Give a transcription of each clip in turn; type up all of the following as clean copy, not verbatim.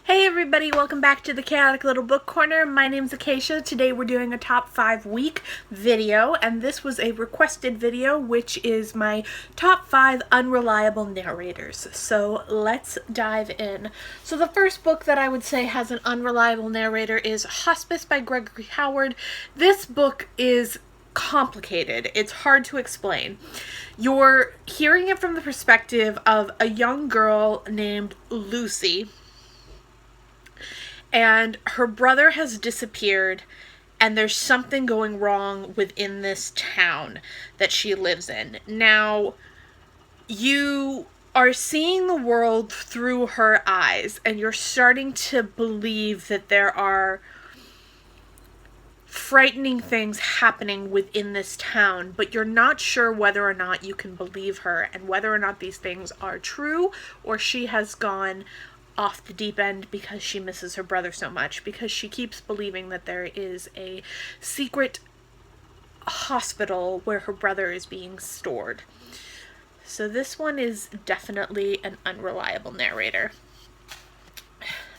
Hey everybody, welcome back to the Chaotic Little Book Corner. My name's Acacia. Today we're doing a top 5 week video, and this was a requested video, which is my top 5 unreliable narrators. So let's dive in. So the first book that I would say has an unreliable narrator is Hospice by Gregory Howard. This book is complicated. It's hard to explain. You're hearing it from the perspective of a young girl named Lucy, and her brother has disappeared, and there's something going wrong within this town that she lives in. Now, you are seeing the world through her eyes, and you're starting to believe that there are frightening things happening within this town, but you're not sure whether or not you can believe her and whether or not these things are true, or she has gone off the deep end because she misses her brother so much, because she keeps believing that there is a secret hospital where her brother is being stored. So this one is definitely an unreliable narrator.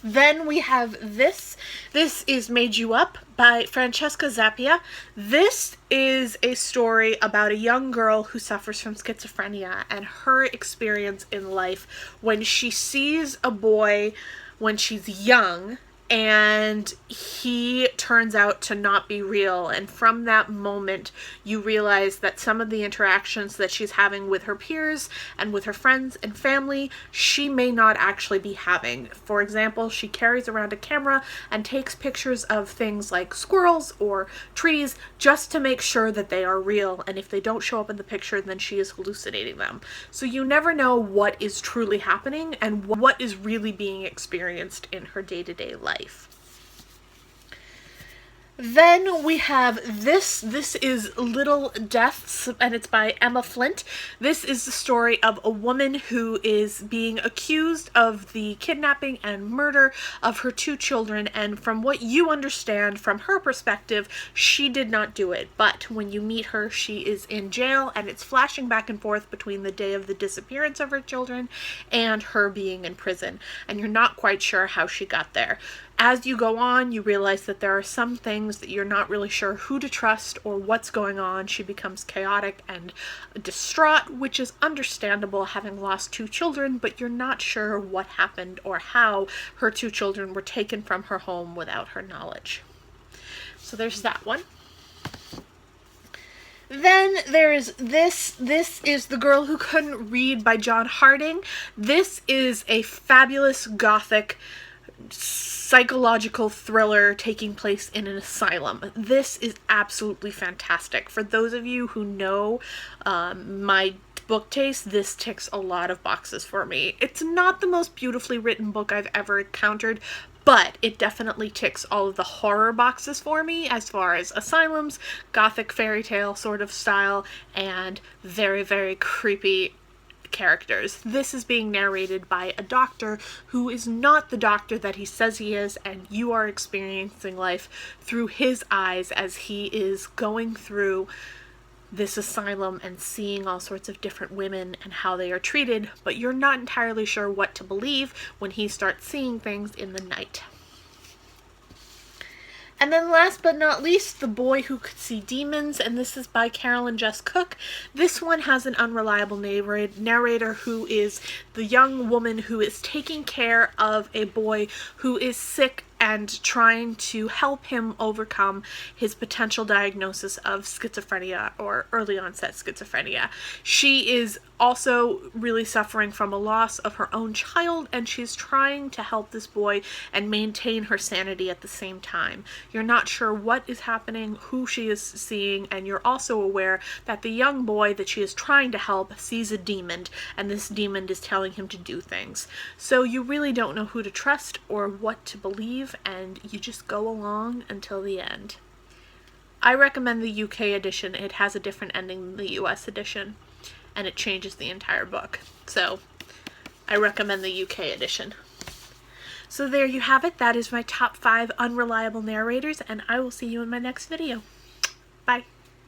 Then we have this. This is Made You Up by Francesca Zappia. This is a story about a young girl who suffers from schizophrenia and her experience in life when she sees a boy when she's young and he turns out to not be real. And from that moment, you realize that some of the interactions that she's having with her peers and with her friends and family, she may not actually be having. For example, she carries around a camera and takes pictures of things like squirrels or trees just to make sure that they are real. And if they don't show up in the picture, then she is hallucinating them. So you never know what is truly happening and what is really being experienced in her day-to-day life. Then we have this. This is Little Deaths, and it's by Emma Flint. This is the story of a woman who is being accused of the kidnapping and murder of her 2 children, and from what you understand from her perspective, she did not do it. But when you meet her, she is in jail, and it's flashing back and forth between the day of the disappearance of her children and her being in prison, and you're not quite sure how she got there. As you go on, you realize that there are some things that you're not really sure who to trust or what's going on. She becomes chaotic and distraught, which is understandable, having lost 2 children, but you're not sure what happened or how her 2 children were taken from her home without her knowledge. So there's that one. Then there's this. This is The Girl Who Couldn't Read by John Harding. This is a fabulous gothic psychological thriller taking place in an asylum. This is absolutely fantastic. For those of you who know my book taste, this ticks a lot of boxes for me. It's not the most beautifully written book I've ever encountered, but it definitely ticks all of the horror boxes for me as far as asylums, gothic fairy tale sort of style, and very, very creepy characters. This is being narrated by a doctor who is not the doctor that he says he is, and you are experiencing life through his eyes as he is going through this asylum and seeing all sorts of different women and how they are treated, but you're not entirely sure what to believe when he starts seeing things in the night. And then last but not least, The Boy Who Could See Demons, and this is by Carolyn Jess Cook. This one has an unreliable narrator who is the young woman who is taking care of a boy who is sick and trying to help him overcome his potential diagnosis of schizophrenia or early onset schizophrenia. She is also really suffering from a loss of her own child, and she's trying to help this boy and maintain her sanity at the same time. You're not sure what is happening, who she is seeing, and you're also aware that the young boy that she is trying to help sees a demon, and this demon is telling him to do things. So you really don't know who to trust or what to believe, and you just go along until the end. I recommend the UK edition. It has a different ending than the US edition, and it changes the entire book. So I recommend the UK edition. So there you have it. That is my top 5 unreliable narrators, and I will see you in my next video. Bye.